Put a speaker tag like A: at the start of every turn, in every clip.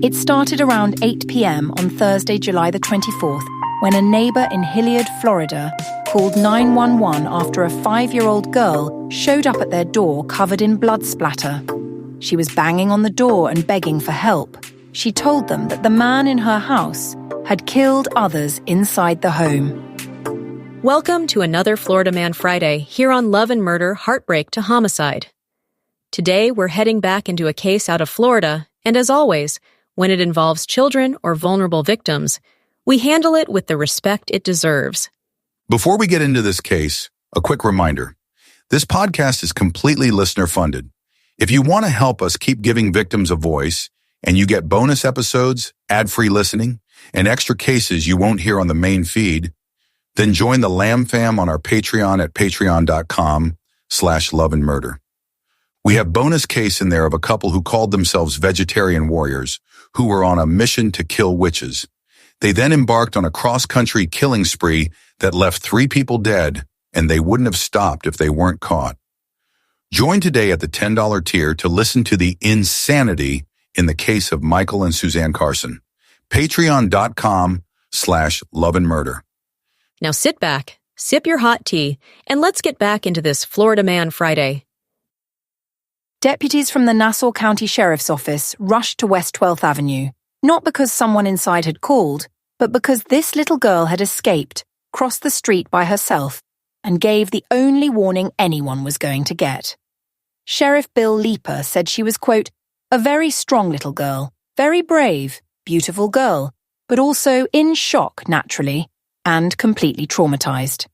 A: It started around 8 p.m. on Thursday, July the 24th, when a neighbor in Hilliard, Florida, called 911 after a 5-year-old girl showed up at their door covered in blood splatter. She was banging on the door and begging for help. She told them that the man in her house had killed others inside the home.
B: Welcome to another Florida Man Friday here on Love and Murder, Heartbreak to Homicide. Today, we're heading back into a case out of Florida, and as always, when it involves children or vulnerable victims, we handle it with the respect it deserves.
C: Before we get into this case, a quick reminder. This podcast is completely listener-funded. If you want to help us keep giving victims a voice, and you get bonus episodes, ad-free listening, and extra cases you won't hear on the main feed, then join the Lamb Fam on our Patreon at patreon.com/loveandmurder. We have bonus case in there of a couple who called themselves vegetarian warriors who were on a mission to kill witches. They then embarked on a cross-country killing spree that left 3 people dead, and they wouldn't have stopped if they weren't caught. Join today at the $10 tier to listen to the insanity in the case of Michael and Suzanne Carson. Patreon.com/loveandmurder.
B: Now sit back, sip your hot tea, and let's get back into this Florida Man Friday.
A: Deputies from the Nassau County Sheriff's Office rushed to West 12th Avenue, not because someone inside had called, but because this little girl had escaped, crossed the street by herself, and gave the only warning anyone was going to get. Sheriff Bill Leeper said she was, quote, a very strong little girl, very brave, beautiful girl, but also in shock, naturally, and completely traumatized.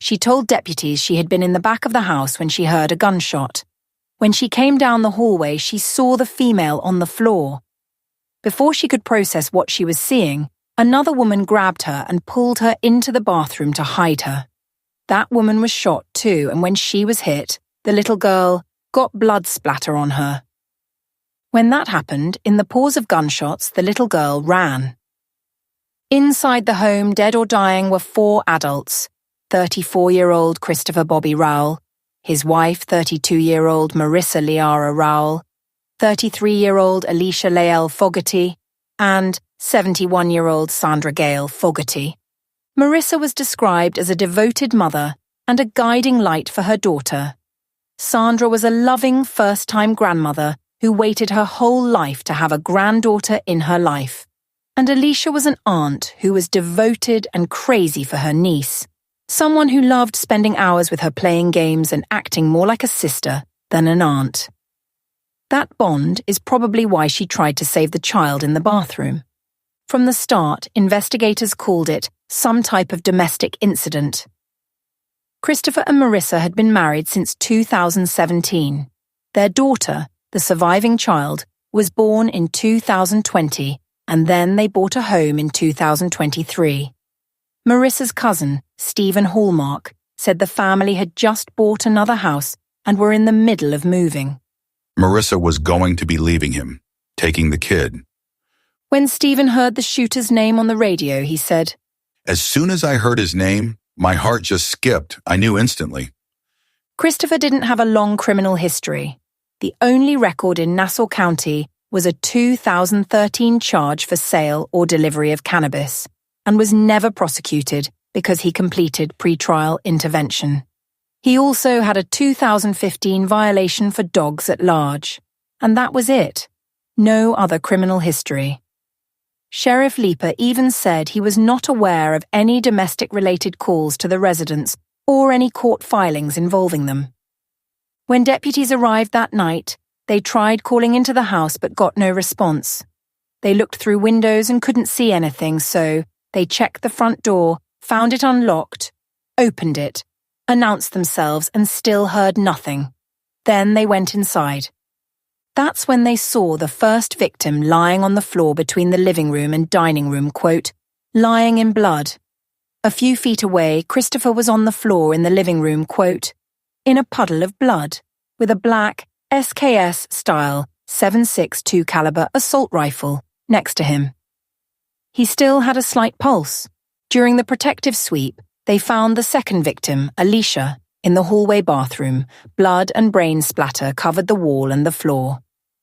A: She told deputies she had been in the back of the house when she heard a gunshot. When she came down the hallway, she saw the female on the floor. Before she could process what she was seeing, another woman grabbed her and pulled her into the bathroom to hide her. That woman was shot too, and when she was hit, the little girl got blood splatter on her. When that happened, in the pause of gunshots, the little girl ran. Inside the home, dead or dying, were 4 adults: 34-year-old Christopher Bobby Rowell, his wife, 32-year-old Marissa Liara Rowell, 33-year-old Alicia Lael Fogarty, and 71-year-old Sandra Gale Fogarty. Marissa was described as a devoted mother and a guiding light for her daughter. Sandra was a loving first-time grandmother who waited her whole life to have a granddaughter in her life. And Alicia was an aunt who was devoted and crazy for her niece, someone who loved spending hours with her playing games and acting more like a sister than an aunt. That bond is probably why she tried to save the child in the bathroom. From the start, investigators called it some type of domestic incident. Christopher and Marissa had been married since 2017. Their daughter, the surviving child, was born in 2020, and then they bought a home in 2023. Marissa's cousin, Stephen Hallmark, said the family had just bought another house and were in the middle of moving.
C: Marissa was going to be leaving him, taking the kid.
A: When Stephen heard the shooter's name on the radio, he said,
C: As soon as I heard his name, my heart just skipped. I knew instantly.
A: Christopher didn't have a long criminal history. The only record in Nassau County was a 2013 charge for sale or delivery of cannabis, and was never prosecuted because he completed pretrial intervention. He also had a 2015 violation for dogs at large, and that was it. No other criminal history. Sheriff Leeper even said he was not aware of any domestic-related calls to the residents or any court filings involving them. When deputies arrived that night, they tried calling into the house but got no response. They looked through windows and couldn't see anything, so they checked the front door, found it unlocked, opened it, announced themselves, and still heard nothing. Then they went inside. That's when they saw the first victim lying on the floor between the living room and dining room, quote, lying in blood. A few feet away, Christopher was on the floor in the living room, quote, in a puddle of blood, with a black SKS-style .7.62 caliber assault rifle next to him. He still had a slight pulse. During the protective sweep, they found the second victim, Alicia, in the hallway bathroom. Blood and brain splatter covered the wall and the floor.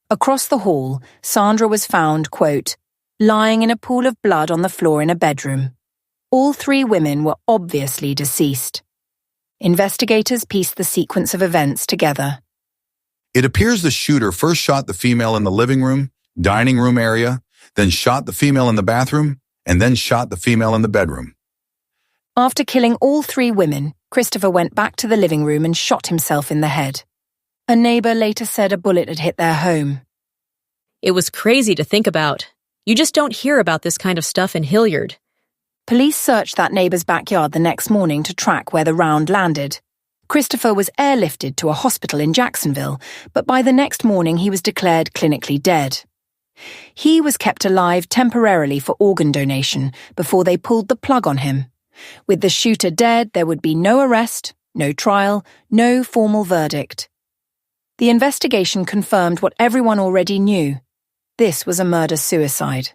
A: Across the hall, Sandra was found, quote, lying in a pool of blood on the floor in a bedroom. All 3 women were obviously deceased. Investigators pieced the sequence of events together.
C: It appears the shooter first shot the female in the living room, dining room area, then shot the female in the bathroom, and then shot the female in the bedroom.
A: After killing all 3 women, Christopher went back to the living room and shot himself in the head. A neighbor later said a bullet had hit their home.
B: It was crazy to think about. You just don't hear about this kind of stuff in Hilliard.
A: Police searched that neighbor's backyard the next morning to track where the round landed. Christopher was airlifted to a hospital in Jacksonville, but by the next morning he was declared clinically dead. He was kept alive temporarily for organ donation before they pulled the plug on him. With the shooter dead, there would be no arrest, no trial, no formal verdict. The investigation confirmed what everyone already knew. This was a murder-suicide.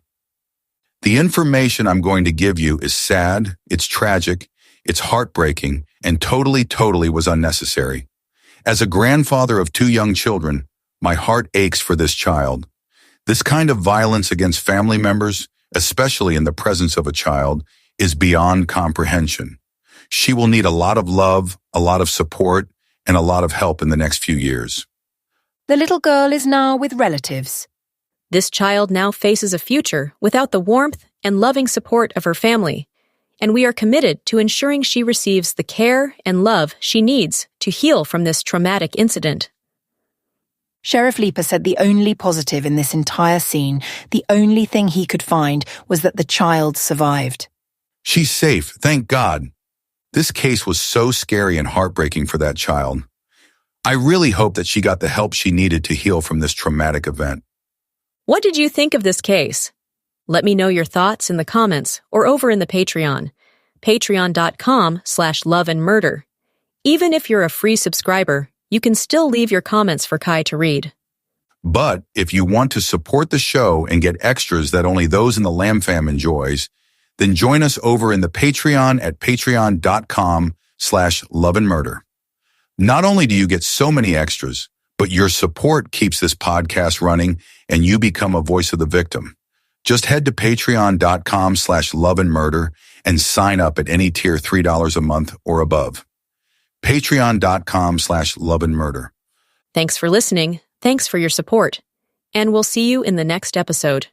C: The information I'm going to give you is sad, it's tragic, it's heartbreaking, and totally was unnecessary. As a grandfather of 2 young children, my heart aches for this child. This kind of violence against family members, especially in the presence of a child, is beyond comprehension. She will need a lot of love, a lot of support, and a lot of help in the next few years.
A: The little girl is now with relatives.
B: This child now faces a future without the warmth and loving support of her family, and we are committed to ensuring she receives the care and love she needs to heal from this traumatic incident.
A: Sheriff Leeper said the only positive in this entire scene, the only thing he could find, was that the child survived.
C: She's safe, thank God. This case was so scary and heartbreaking for that child. I really hope that she got the help she needed to heal from this traumatic event.
B: What did you think of this case? Let me know your thoughts in the comments or over in the Patreon, patreon.com/loveandmurder. Even if you're a free subscriber, you can still leave your comments for Kai to read.
C: But if you want to support the show and get extras that only those in the Lamb Fam enjoys, then join us over in the Patreon at patreon.com/loveandmurder. Not only do you get so many extras, but your support keeps this podcast running and you become a voice of the victim. Just head to patreon.com/loveandmurder and sign up at any tier $3 a month or above. Patreon.com/loveandmurder.
B: Thanks for listening. Thanks for your support. And we'll see you in the next episode.